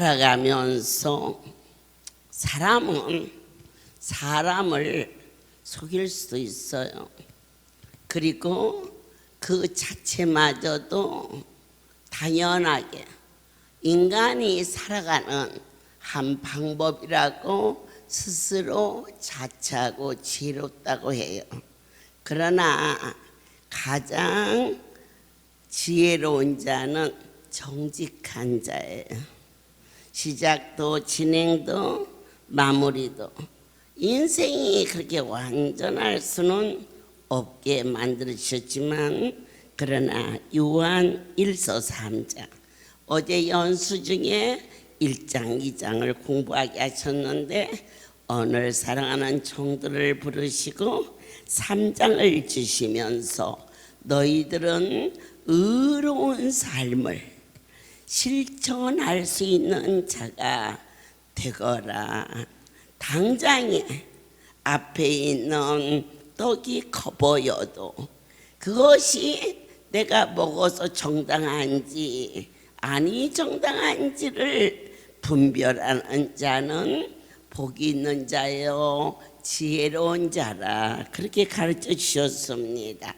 살아가면서 사람은 사람을 속일 수도 있어요. 그리고 그 자체마저도 당연하게 인간이 살아가는 한 방법이라고 스스로 자처하고 지혜롭다고 해요. 그러나 가장 지혜로운 자는 정직한 자예요. 시작도 진행도 마무리도 인생이 그렇게 완전할 수는 없게 만들어주셨지만, 그러나 요한 1서 3장 어제 연수 중에 1장 2장을 공부하게 하셨는데, 오늘 사랑하는 종들을 부르시고 3장을 주시면서 너희들은 의로운 삶을 실천할 수 있는 자가 되거라. 당장에 앞에 있는 떡이 커 보여도 그것이 내가 먹어서 정당한지 아니 정당한지를 분별하는 자는 복이 있는 자요 지혜로운 자라, 그렇게 가르쳐 주셨습니다.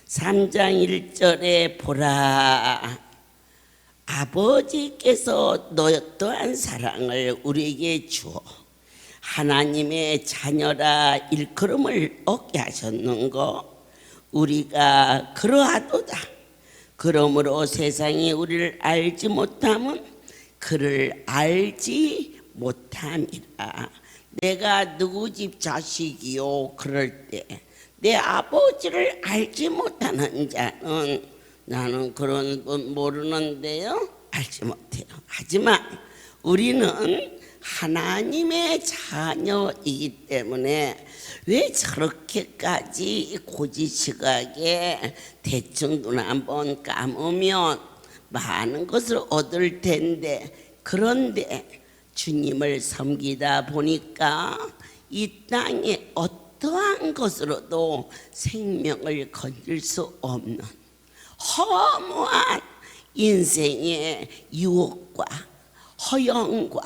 3장 1절에 보라, 아버지께서 너 또한 사랑을 우리에게 주어 하나님의 자녀라 일컬음을 얻게 하셨는거 우리가 그러하도다. 그러므로 세상이 우리를 알지 못함은 그를 알지 못함이라. 내가 누구 집 자식이요 그럴 때 내 아버지를 알지 못하는 자는 나는 그런 분 모르는데요 알지 못해요. 하지만 우리는 하나님의 자녀이기 때문에 왜 저렇게까지 고지식하게 대충 눈 한번 감으면 많은 것을 얻을 텐데, 그런데 주님을 섬기다 보니까 이 땅에 어떠한 것으로도 생명을 건질 수 없는 허무한 인생의 유혹과 허영과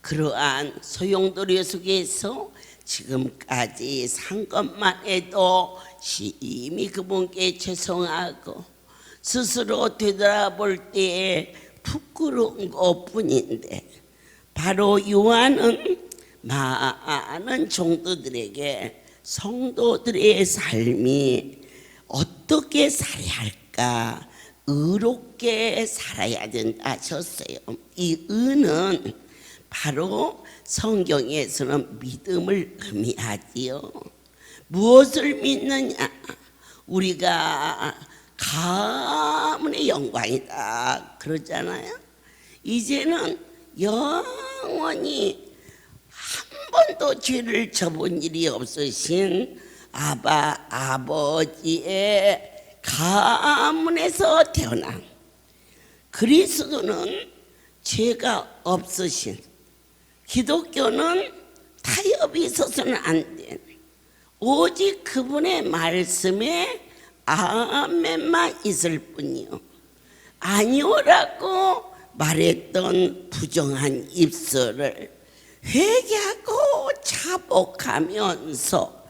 그러한 소용돌이 속에서 지금까지 산 것만 해도 심히 그분께 죄송하고 스스로 되돌아볼 때에 부끄러운 것뿐인데, 바로 요한은 많은 종도들에게 성도들의 삶이 어떻게 살아야 할까, 의롭게 살아야 된다 하셨어요. 이 의는 바로 성경에서는 믿음을 의미하지요. 무엇을 믿느냐? 우리가 가문의 영광이다 그러잖아요. 이제는 영원히 한 번도 죄를 져본 일이 없으신 아버지의 가문에서 태어난 그리스도는 죄가 없으신, 기독교는 타협이 있어서는 안 된, 오직 그분의 말씀에 아멘만 있을 뿐이요 아니오라고 말했던 부정한 입술을 회개하고 자복하면서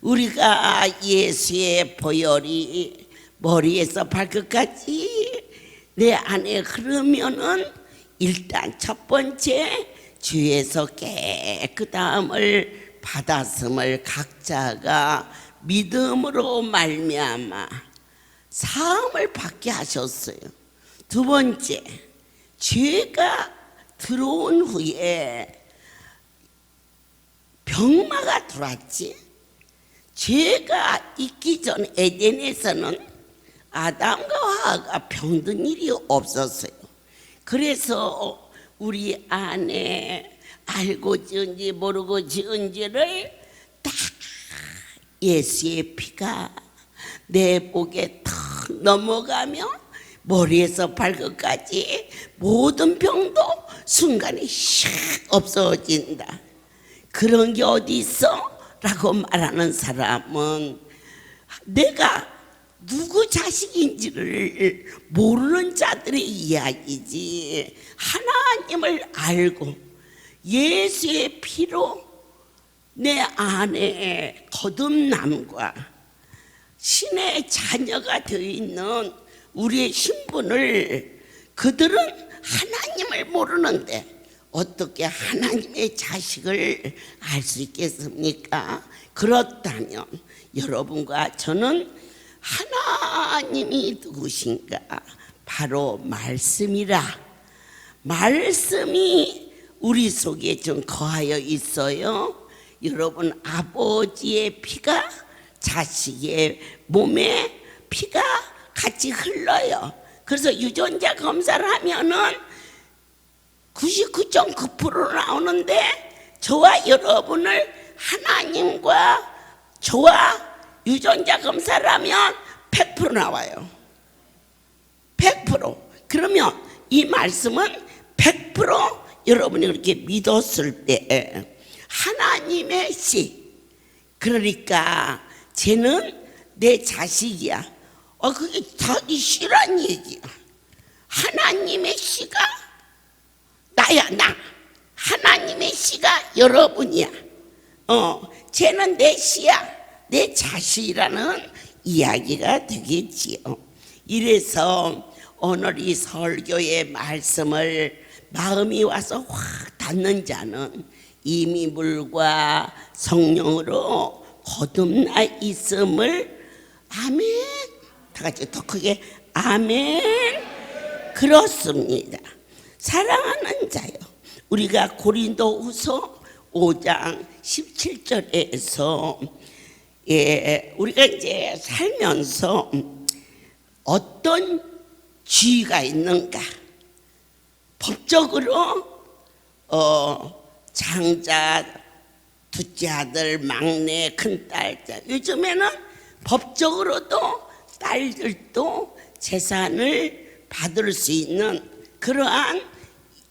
우리가 예수의 보혈이 머리에서 발끝까지 내 안에 흐르면은 일단 첫 번째 주에서 깨끗함을 받았음을 각자가 믿음으로 말미암아 사함을 받게 하셨어요. 두 번째, 죄가 들어온 후에 병마가 들어왔지. 죄가 있기 전 에덴에서는 아담과 하와가 병든 일이 없었어요. 그래서 우리 안에 알고 지은지 모르고 지은지를 다 예수의 피가 내 목에 탁 넘어가며 머리에서 발끝까지 모든 병도 순간에 샥 없어진다. 그런 게 어디 있어? 라고 말하는 사람은 내가 누구 자식인지를 모르는 자들의 이야기지. 하나님을 알고 예수의 피로 내 안에 거듭남과 신의 자녀가 되어 있는 우리의 신분을 그들은 하나님을 모르는데 어떻게 하나님의 자식을 알 수 있겠습니까? 그렇다면 여러분과 저는 하나님이 누구신가? 바로 말씀이라. 말씀이 우리 속에 좀 거하여 있어요. 여러분, 아버지의 피가 자식의 몸에 피가 같이 흘러요. 그래서 유전자 검사를 하면은 99.9% 나오는데 저와 여러분을 하나님과 저와 유전자 검사를 하면 100% 나와요. 100%. 그러면 이 말씀은 100% 여러분이 그렇게 믿었을 때 하나님의 씨, 그러니까 쟤는 내 자식이야. 그게 자기 씨란 얘기야. 하나님의 씨가 나야, 나. 하나님의 씨가 여러분이야. 쟤는 내 씨야, 내 자식이라는 이야기가 되겠지요. 이래서 오늘 이 설교의 말씀을 마음이 와서 확 닿는 자는 이미 물과 성령으로 거듭나 있음을 아멘. 다 같이 더 크게 아멘. 그렇습니다. 사랑하는 자요, 우리가 고린도후서 5장 17절에서 우리가 이제 살면서 어떤 지위가 있는가, 법적으로 장자, 둘째 아들, 막내, 큰딸, 요즘에는 법적으로도 딸들도 재산을 받을 수 있는 그러한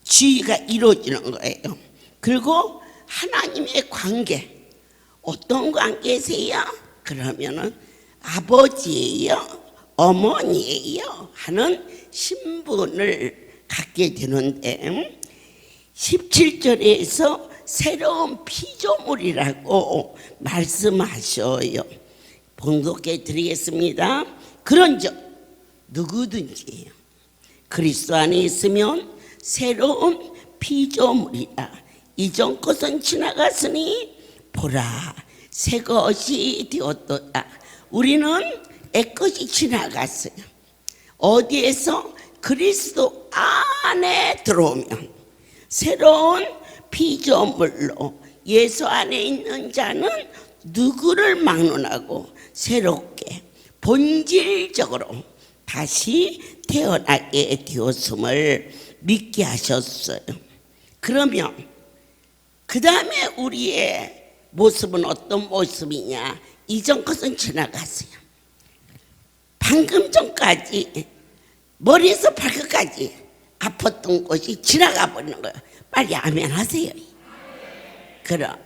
지위가 이루어지는 거예요. 그리고 하나님의 관계, 어떤 관계세요? 그러면은 아버지예요, 어머니예요 하는 신분을 갖게 되는데 17절에서 새로운 피조물이라고 말씀하셔요. 봉독해 드리겠습니다. 그런즉 누구든지 그리스도 안에 있으면 새로운 피조물이라. 이전 것은 지나갔으니 보라 새 것이 되었도다. 우리는 옛것이 지나갔어요. 어디에서? 그리스도 안에 들어오면 새로운 피조물로, 예수 안에 있는 자는 누구를 막론하고 새롭게 본질적으로 다시 태어나게 되었음을 믿게 하셨어요. 그러면 그 다음에 우리의 모습은 어떤 모습이냐? 이전 것은 지나갔어요. 방금 전까지 머리에서 발끝까지 아팠던 것이 지나가 버리는 거예요. 빨리 아멘 하세요. 그럼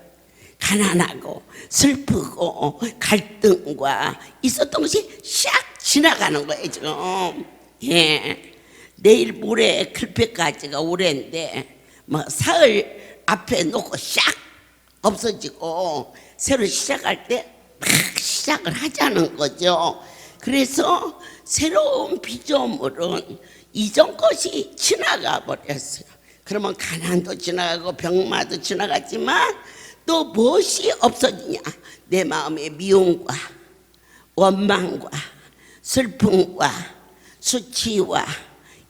가난하고 슬프고 갈등과 있었던 것이 샥 지나가는 거예요 지금. 내일 모레 글패까지가 올해인데 뭐 사흘 앞에 놓고 샥 없어지고 새로 시작할 때 막 시작을 하자는 거죠. 그래서 새로운 피조물은 이전 것이 지나가 버렸어요. 그러면 가난도 지나가고 병마도 지나갔지만 또 무엇이 없어지냐? 내 마음의 미움과 원망과 슬픔과 수치와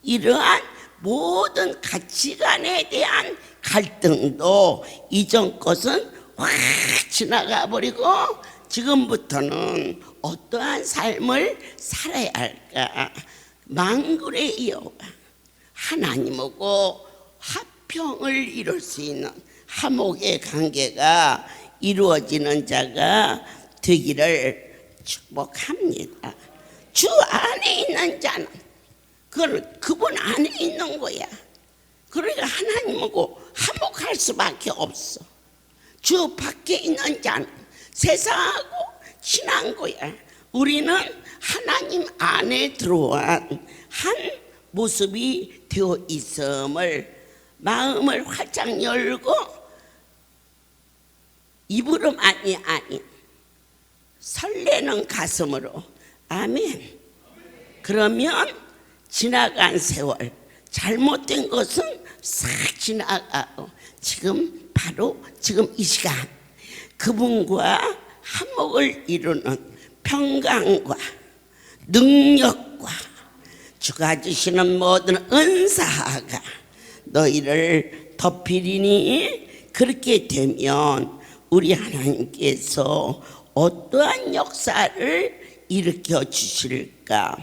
이러한 모든 가치관에 대한 갈등도 이전 것은 확 지나가 버리고 지금부터는 어떠한 삶을 살아야 할까? 만군의 여호와 하나님하고 화평을 이룰 수 있는 화목의 관계가 이루어지는 자가 되기를 축복합니다. 주 안에 있는 자는 그분 안에 있는 거야. 그러니까 하나님하고 화목할 수밖에 없어. 주 밖에 있는 자는 세상하고 친한 거야. 우리는 하나님 안에 들어온 한 모습이 되어 있음을 마음을 활짝 열고 입으로만이 아닌 설레는 가슴으로 아멘. 그러면 지나간 세월, 잘못된 것은 싹 지나가고 지금 바로 지금 이 시간 그분과 한몫을 이루는 평강과 능력과 주가 주시는 모든 은사가 너희를 덮이리니 그렇게 되면 우리 하나님께서 어떠한 역사를 일으켜 주실까?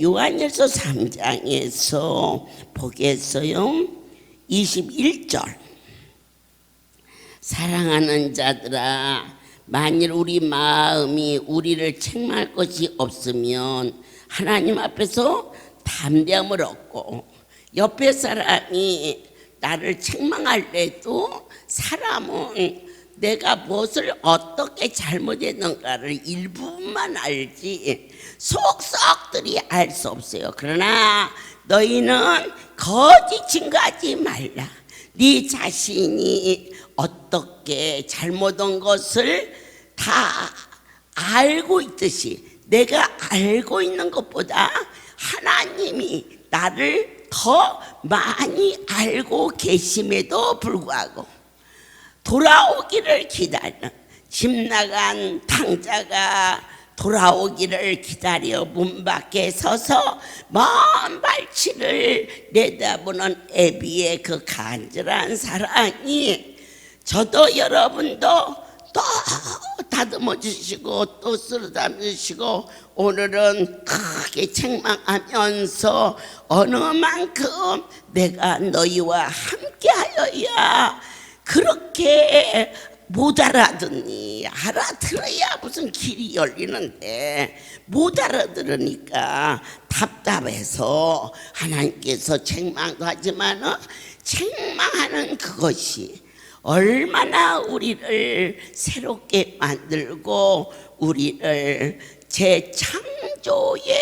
요한일서 3장에서 보겠어요. 21절. 사랑하는 자들아, 만일 우리 마음이 우리를 책망할 것이 없으면 하나님 앞에서 담대함을 얻고, 옆에 사람이 나를 책망할 때도 사람은 내가 무엇을 어떻게 잘못했는가를 일부분만 알지 속속들이 알 수 없어요. 그러나 너희는 거짓 증거하지 말라. 네 자신이 어떻게 잘못한 것을 다 알고 있듯이 내가 알고 있는 것보다 하나님이 나를 더 많이 알고 계심에도 불구하고 돌아오기를 기다리는, 집 나간 탕자가 돌아오기를 기다려 문 밖에 서서 먼 발치를 내다보는 애비의 그 간절한 사랑이 저도 여러분도 또 다듬어 주시고 또 쓰다듬어 주시고 오늘은 크게 책망하면서 어느 만큼 내가 너희와 함께 하여야 그렇게 못 알아듣니? 알아들어야 무슨 길이 열리는데 못 알아들으니까 답답해서 하나님께서 책망도 하지만 책망하는 그것이 얼마나 우리를 새롭게 만들고 우리를 재창조의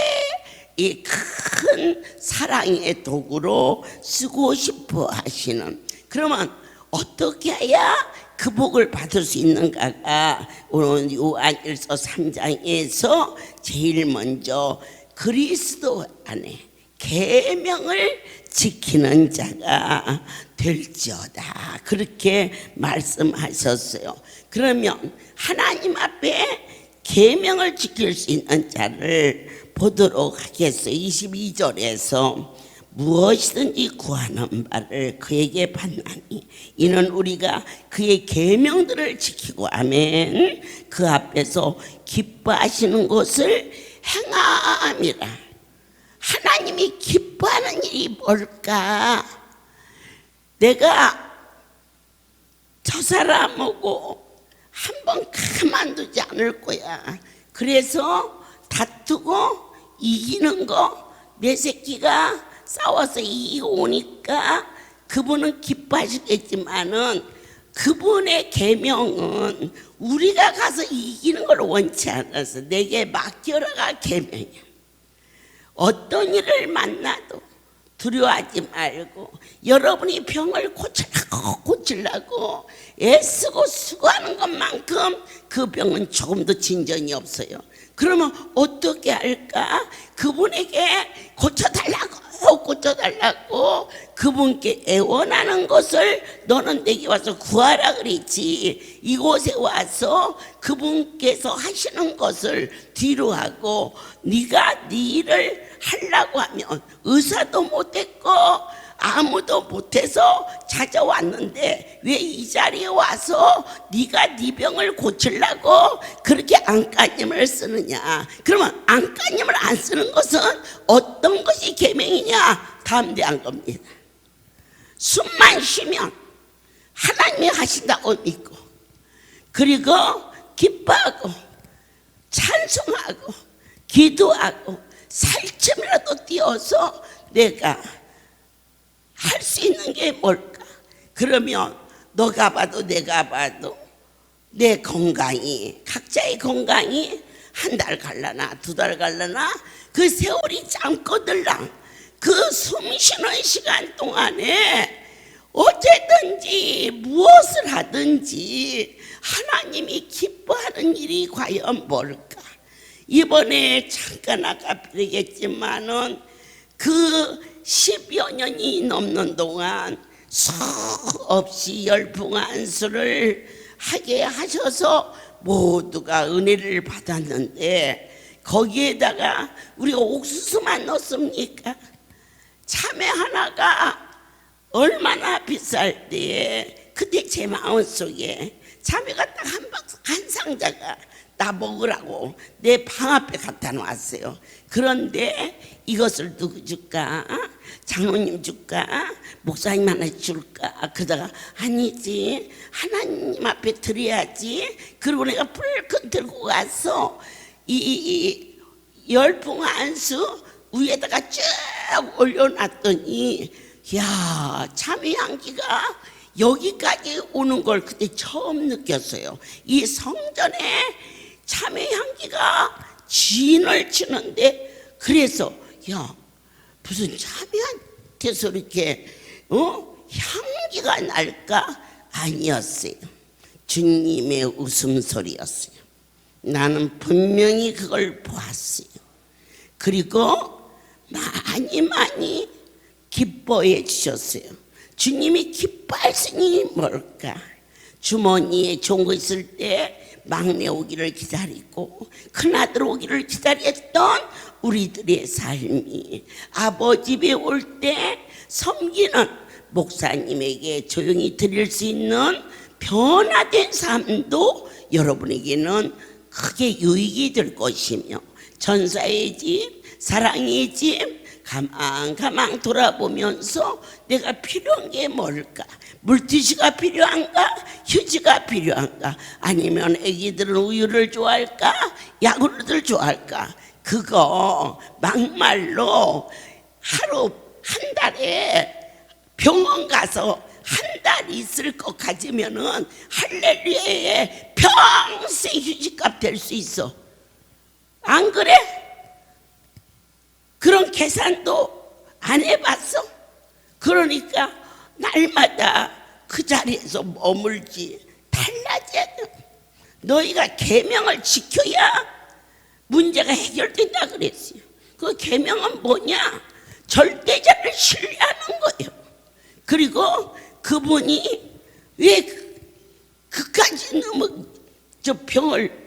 이 큰 사랑의 도구로 쓰고 싶어 하시는, 그러면 어떻게 해야 그 복을 받을 수 있는가가 오늘 요한일서 3장에서 제일 먼저 그리스도 안에 계명을 지키는 자가 될지어다 그렇게 말씀하셨어요. 그러면 하나님 앞에 계명을 지킬 수 있는 자를 보도록 하겠어요. 22절에서 무엇이든지 구하는 바를 그에게 받나니 이는 우리가 그의 계명들을 지키고 아멘 그 앞에서 기뻐하시는 것을 행함이라. 하나님이 기뻐하는 일이 뭘까? 내가 저 사람하고 한번 가만두지 않을 거야. 그래서 다투고 이기는 거, 내 새끼가 싸워서 이기고 오니까 그분은 기뻐하시겠지만은 그분의 계명은 우리가 가서 이기는 걸 원치 않아서 내게 맡겨라가 계명이야. 어떤 일을 만나도 두려워하지 말고 여러분이 병을 고치려고 애쓰고 수고하는 것만큼 그 병은 조금도 진전이 없어요. 그러면 어떻게 할까? 그분에게 고쳐달라고 그분께 애원하는 것을 너는 내게 와서 구하라 그랬지. 이곳에 와서 그분께서 하시는 것을 뒤로 하고 네가 네 일을 하려고 하면 의사도 못했고 아무도 못해서 찾아왔는데 왜 이 자리에 와서 네가 네 병을 고치려고 그렇게 안간힘을 쓰느냐? 그러면 안간힘을 안 쓰는 것은 어떤 것이 계명이냐? 담대한 겁니다. 숨만 쉬면 하나님이 하신다고 믿고 그리고 기뻐하고 찬송하고 기도하고 살쯤이라도 뛰어서 내가 할 수 있는 게 뭘까? 그러면 너가 봐도 내가 봐도 내 건강이, 각자의 건강이 한 달 갈라나 2달 갈라나 그 세월이 잠꼬들랑 그 숨 쉬는 시간 동안에 어쨌든지 무엇을 하든지 하나님이 기뻐하는 일이 과연 뭘까? 이번에 잠깐 아까 뵈겠지만은 그 10여 년이 넘는 동안 수없이 열풍안수를 하게 하셔서 모두가 은혜를 받았는데 거기에다가 우리가 옥수수만 넣습니까? 참외 하나가 얼마나 비쌀 때에 그때 제 마음속에 참외가 딱 한 상자가 나 먹으라고 내 방 앞에 갖다 놨어요. 그런데 이것을 누구 줄까? 장로님 줄까? 목사님 하나 줄까? 그러다가 아니지, 하나님 앞에 드려야지. 그리고 내가 불끈 들고 가서 이 열풍 안수 위에다가 쭉 올려놨더니 야, 참외 향기가 여기까지 오는 걸 그때 처음 느꼈어요. 이 성전에 참외 향기가 진을 치는데, 그래서 야, 무슨 참외한테서 이렇게 향기가 날까? 아니었어요. 주님의 웃음소리였어요. 나는 분명히 그걸 보았어요. 그리고 많이 기뻐해 주셨어요. 주님이 기뻐하시니 뭘까? 주머니에 좋은 거 있을 때 막내 오기를 기다리고 큰아들 오기를 기다렸던 우리들의 삶이 아버지 집에 올 때 섬기는 목사님에게 조용히 드릴 수 있는 변화된 삶도 여러분에게는 크게 유익이 될 것이며, 전사의 집, 사랑의 집 가만 돌아보면서 내가 필요한 게 뭘까? 물티슈가 필요한가? 휴지가 필요한가? 아니면 애기들은 우유를 좋아할까? 야구르를 좋아할까? 그거 막말로 하루 한 달에 병원 가서 한 달 있을 것 같으면은 할렐루야에 평생 휴지값 될 수 있어. 안 그래? 그런 계산도 안 해봤어? 그러니까 날마다 그 자리에서 머물지 달라져. 너희가 계명을 지켜야 문제가 해결된다 그랬어요. 그 계명은 뭐냐? 절대자를 신뢰하는 거예요. 그리고 그분이 왜 그까지 너무 저 병을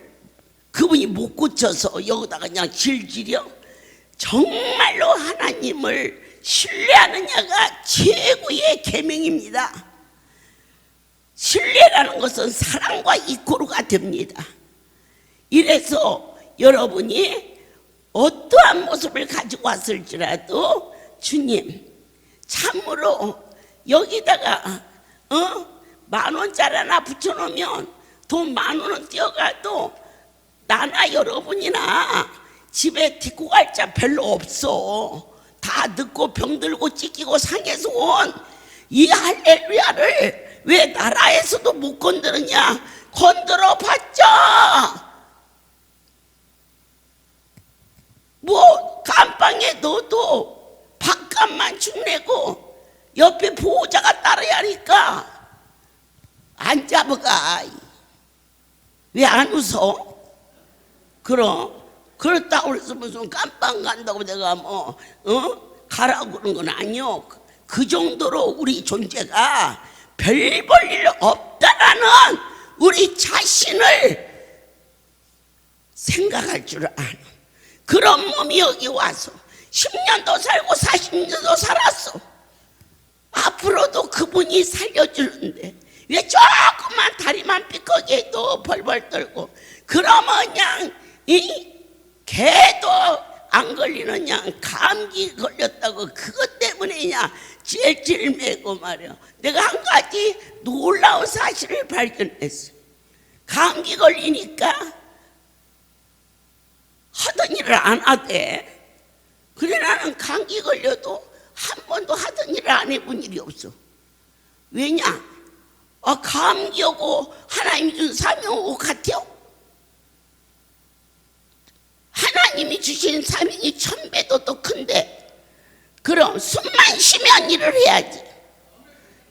그분이 못 고쳐서 여기다가 그냥 질질이요? 정말로 하나님을 신뢰하느냐가 최고의 계명입니다. 신뢰라는 것은 사랑과 이꼬르가 됩니다. 이래서 여러분이 어떠한 모습을 가지고 왔을지라도 주님, 참으로 여기다가 10,000원짜리 하나 붙여놓으면 돈 10,000원은 뛰어가도 나나 여러분이나 집에 딛고 갈 자 별로 없어. 다 늙고 병들고 찢기고 상해서 온 이 할렐루야를 왜 나라에서도 못 건드느냐? 건드려 봤자 뭐 감방에 넣어도 밥값만 축내고 옆에 보호자가 따라야 하니까 안 잡아가. 왜 안 웃어? 그렇다고 해서 무슨 깜빵 간다고 내가 가라고 그런 건 아니요. 그 정도로 우리 존재가 별 볼 일 없다라는 우리 자신을 생각할 줄 아는 그런 몸이 여기 와서 10년도 살고 40년도 살았어. 앞으로도 그분이 살려주는데 왜 조금만 다리만 삐걱해도 벌벌 떨고, 그러면 그냥 개도 안 걸리는 그냥 감기 걸렸다고 그것 때문에 그냥 찔찔 매고 말이야. 내가 한 가지 놀라운 사실을 발견했어. 감기 걸리니까 하던 일을 안 하대. 그래, 나는 감기 걸려도 한 번도 하던 일을 안 해본 일이 없어. 왜냐? 감기 오고 하나님 준 사명 오고 같아요. 하나님이 주신 사명이 1000배도 더 큰데 그럼 숨만 쉬면 일을 해야지.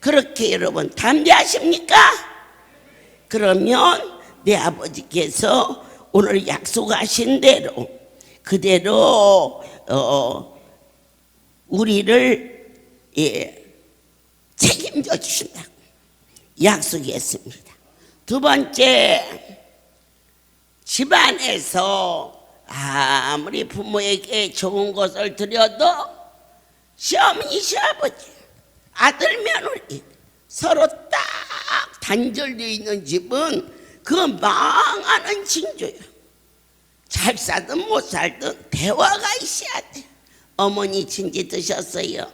그렇게 여러분 담대하십니까? 그러면 내 아버지께서 오늘 약속하신 대로 그대로 우리를 책임져 주신다고 약속했습니다. 두 번째, 집안에서 아무리 부모에게 좋은 것을 드려도 시어머니 시아버지 아들 며느리 서로 딱 단절되어 있는 집은 그건 망하는 징조예요. 잘 살든 못 살든 대화가 있어야 돼. 어머니 진지 드셨어요?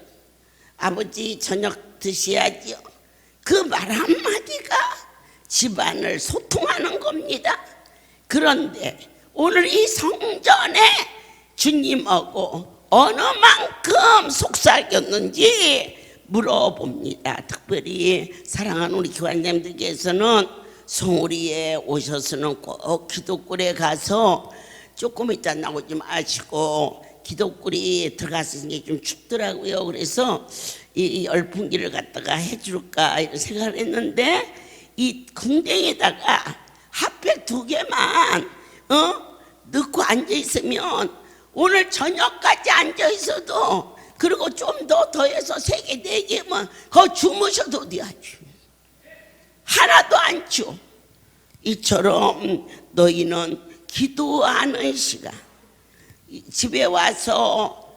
아버지 저녁 드셔야지요. 그 말 한마디가 집안을 소통하는 겁니다. 그런데 오늘 이 성전에 주님하고 어느 만큼 속삭였는지 물어봅니다. 특별히 사랑하는 우리 교환님들께서는 송우리에 오셔서는 꼭 기도굴에 가서 조금 이따 나오지 마시고 기도굴이 들어갔으니 좀 춥더라고요. 그래서 이 열풍기를 갖다가 해줄까 이런 생각을 했는데 이 궁뎅에다가 핫팩 2개만 넣고 앉아 있으면 오늘 저녁까지 앉아 있어도 그리고 좀 더 더해서 3개 4개면 거 주무셔도 돼야지. 하나도 안 줘. 이처럼 너희는 기도하는 시간 집에 와서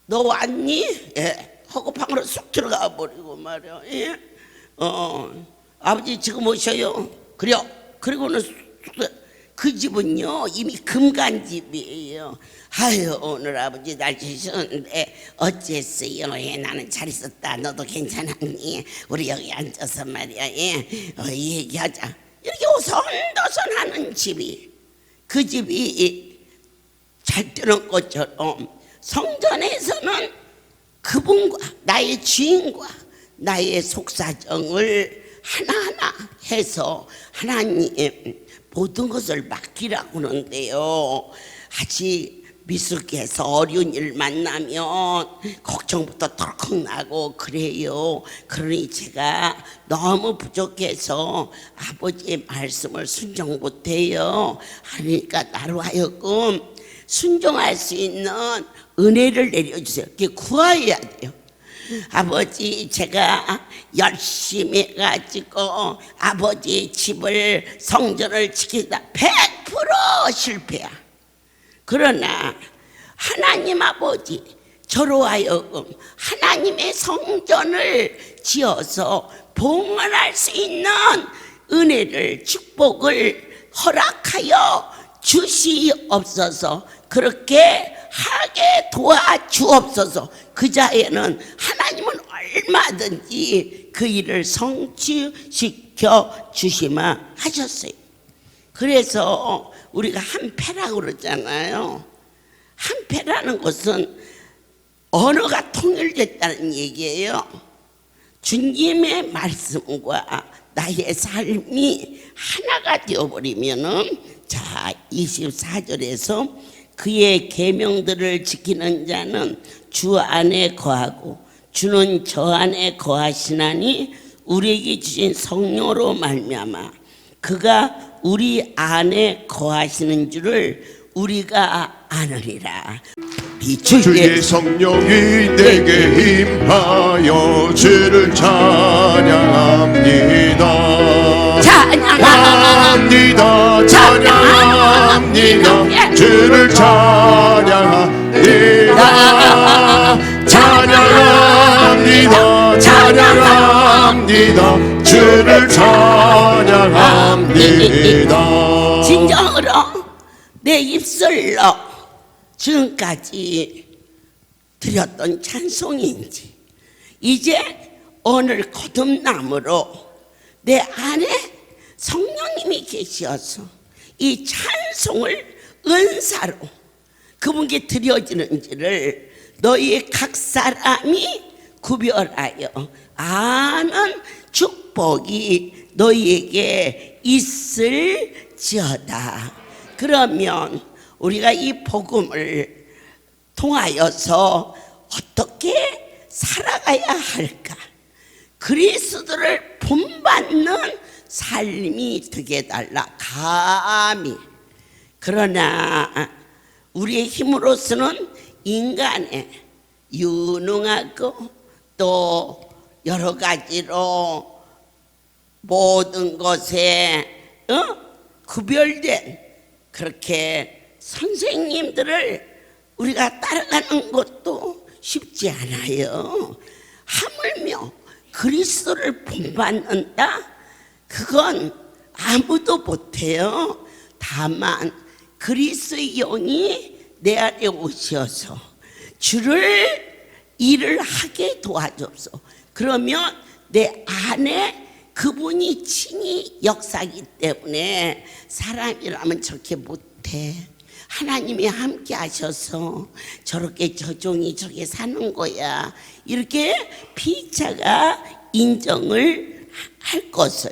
너 왔니? 예. 하고 방으로 쑥 들어가 버리고 말이야. 예? 아버지 지금 오셔요. 그래요. 그리고는 그 집은요 이미 금간집이에요. 아유 오늘 아버지 날씨셨는데 어쨌어요? 예, 나는 잘 있었다. 너도 괜찮았니? 우리 여기 앉아서 말이야. 예. 얘기하자. 이렇게 오손도손하는 집이 그 집이 잘 되는 것처럼 성전에서는 그분과 나의 주인과 나의 속사정을 하나하나 해서 하나님 모든 것을 맡기라고 하는데요. 아직 미숙해서 어려운 일 만나면 걱정부터 덜컥 나고 그래요. 그러니 제가 너무 부족해서 아버지의 말씀을 순종 못해요. 하니까 나로 하여금 순종할 수 있는 은혜를 내려주세요. 그게 구해야 돼요. 아버지 제가 열심히 해가지고 아버지의 집을 성전을 지키다 100% 실패야. 그러나 하나님 아버지 저로 하여금 하나님의 성전을 지어서 봉헌할 수 있는 은혜를 축복을 허락하여 주시옵소서. 그렇게 하게 도와주옵소서. 그 자에는 하나님은 얼마든지 그 일을 성취시켜 주시마 하셨어요. 그래서 우리가 한패라고 그러잖아요. 한패라는 것은 언어가 통일됐다는 얘기예요. 주님의 말씀과 나의 삶이 하나가 되어버리면은 자 24절에서 그의 계명들을 지키는 자는 주 안에 거하고 주는 저 안에 거하시나니 우리에게 주신 성령으로 말미암아 그가 우리 안에 거하시는 줄을 우리가 아느니라. 주의 성령이 내게 임하여 주를 찬양합니다. 찬양합니다. 찬양합니다. 주를 찬양합니다. 찬양합니다. 찬양합니다. 주를 찬양합니다. 진정으로 내 입술로 지금까지 드렸던 찬송인지 이제 오늘 거듭남으로 내 안에 성령님이 계셔서 이 찬송을 은사로 그분께 드려지는지를 너희 각 사람이 구별하여 아는 축복이 너희에게 있을지어다. 그러면 우리가 이 복음을 통하여서 어떻게 살아가야 할까? 그리스도를 본받는 삶이 되게 달라 감히. 그러나 우리의 힘으로서는 인간의 유능하고 또 여러 가지로 모든 것에 구별된 그렇게 선생님들을 우리가 따라가는 것도 쉽지 않아요. 하물며 그리스도를 본받는다? 그건 아무도 못해요. 다만 그리스도의 영이 내 안에 오셔서 주를 일을 하게 도와줘서 그러면 내 안에 그분이 친히 역사하기 때문에 사람이라면 저렇게 못해. 하나님이 함께 하셔서 저렇게 저 종이 저렇게 사는 거야. 이렇게 피차가 인정을 할 것을.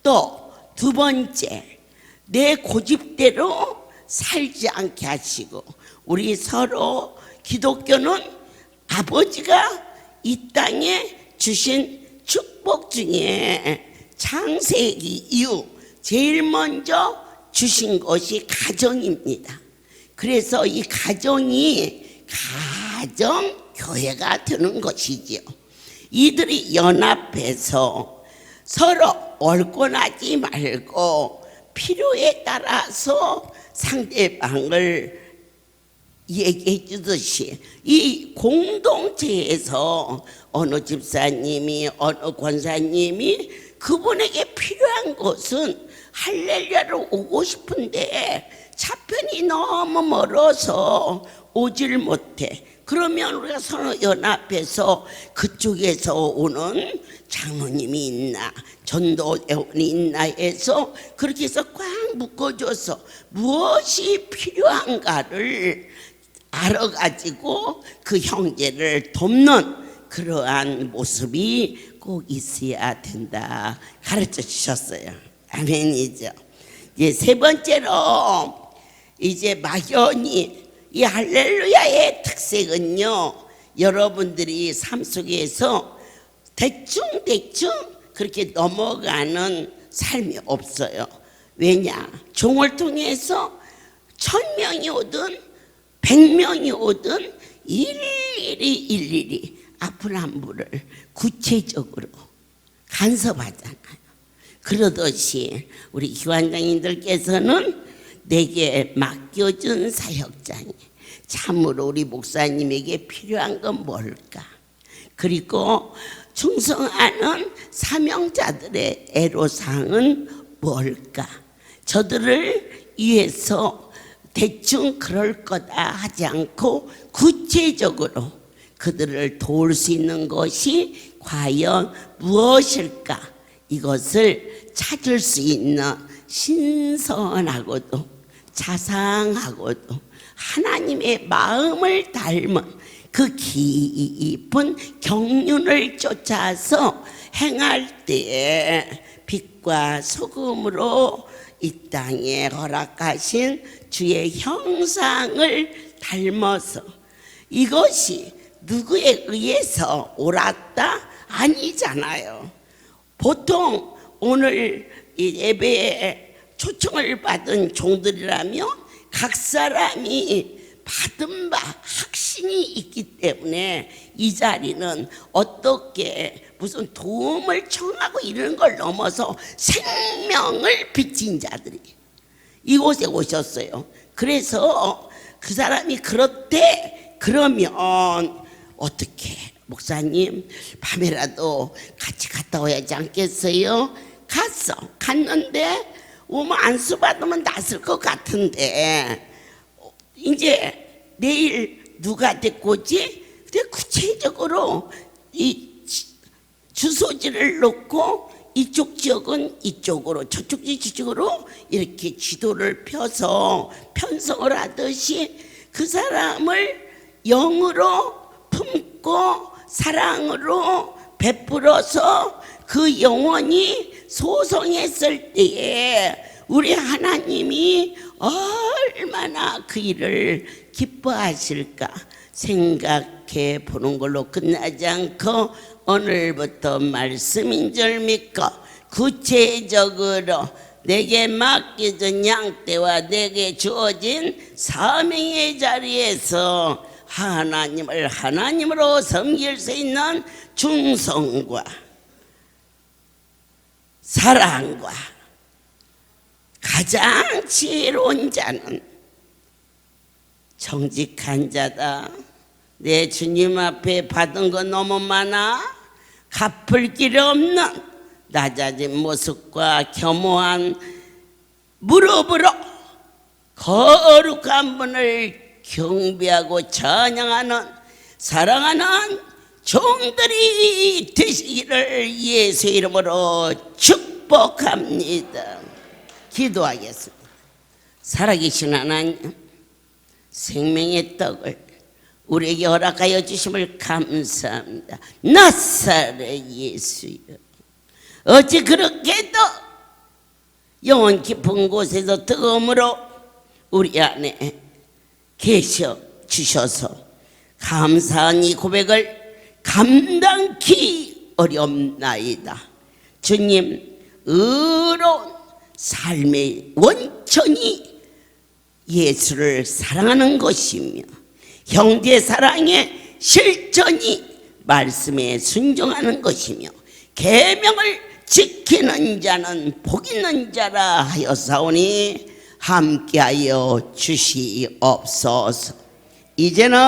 또 두 번째, 내 고집대로 살지 않게 하시고, 우리 서로 기독교는 아버지가 이 땅에 주신 축복 중에 창세기 이후 제일 먼저 주신 것이 가정입니다. 그래서 이 가정이 가정교회가 되는 것이지요. 이들이 연합해서 서로 옳고나지 말고 필요에 따라서 상대방을 얘기해 주듯이 이 공동체에서 어느 집사님이 어느 권사님이 그분에게 필요한 것은 할렐루야를 오고 싶은데 차편이 너무 멀어서 오질 못해. 그러면 우리가 서로 연합해서 그쪽에서 오는 장로님이 있나 전도대원이 있나 해서 그렇게 해서 꽉 묶어줘서 무엇이 필요한가를 알아가지고 그 형제를 돕는 그러한 모습이 꼭 있어야 된다 가르쳐 주셨어요. 아멘이죠. 이제 세 번째로 이제 막연히 이 할렐루야의 특색은요, 여러분들이 삶 속에서 대충 그렇게 넘어가는 삶이 없어요. 왜냐? 종을 통해서 1000명이 오든 100명이 오든 일일이 아픈 안부를 구체적으로 간섭하잖아요. 그러듯이 우리 기관장님들께서는 내게 맡겨준 사역장이 참으로 우리 목사님에게 필요한 건 뭘까? 그리고 충성하는 사명자들의 애로사항은 뭘까? 저들을 위해서 대충 그럴 거다 하지 않고 구체적으로 그들을 도울 수 있는 것이 과연 무엇일까? 이것을 찾을 수 있는 신선하고도 자상하고도 하나님의 마음을 닮은 그 깊은 경륜을 쫓아서 행할 때에 빛과 소금으로 이 땅에 허락하신 주의 형상을 닮아서, 이것이 누구에 의해서 옳았다? 아니잖아요. 보통 오늘 이 예배에 초청을 받은 종들이라면 각 사람이 받은 바 확신이 있기 때문에 이 자리는 어떻게 무슨 도움을 청하고 이런 걸 넘어서 생명을 비친 자들이 이곳에 오셨어요. 그래서 그 사람이 그렇대. 그러면 어떻게 목사님 밤에라도 같이 갔다 와야지 않겠어요? 갔는데 오면 안수 받으면 낫을 것 같은데 이제 내일 누가 데리고 오지? 근데 구체적으로 이 주소지를 놓고 이쪽 지역은 이쪽으로 저쪽 지역으로 이렇게 지도를 펴서 편성을 하듯이 그 사람을 영으로 품고 사랑으로 베풀어서 그 영혼이 소성했을 때에 우리 하나님이 얼마나 그 일을 기뻐하실까 생각해 보는 걸로 끝나지 않고 오늘부터 말씀인 줄 믿고 구체적으로 내게 맡겨진 양떼와 내게 주어진 사명의 자리에서 하나님을 하나님으로 섬길 수 있는 충성과 사랑과 가장 지혜로운 자는 정직한 자다. 내 주님 앞에 받은 거 너무 많아 갚을 길이 없는 낮아진 모습과 겸허한 무릎으로 거룩한 분을 경배하고 찬양하는 사랑하는 종들이 되시기를 예수 이름으로 축복합니다. 기도하겠습니다. 살아계신 하나님, 생명의 떡을 우리에게 허락하여 주심을 감사합니다. 나사렛 예수여, 어찌 그렇게도 영혼 깊은 곳에서 뜨거움으로 우리 안에 계셔 주셔서 감사한 이 고백을 감당기 어렵나이다. 주님, 의로운 삶의 원천이 예수를 사랑하는 것이며 형제 사랑의 실천이 말씀에 순종하는 것이며 계명을 지키는 자는 복 있는 자라 하였사오니 함께하여 주시옵소서. 이제는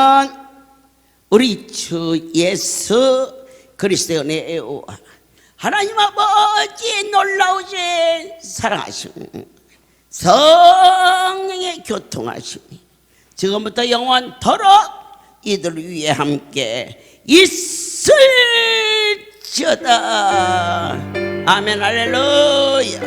우리 주 예수 그리스도의 은혜와 하나님 아버지의 놀라우신 사랑하심 성령의 교통하심이 지금부터 영원토록 이들을 위해 함께 있을지어다. 아멘 할렐루야.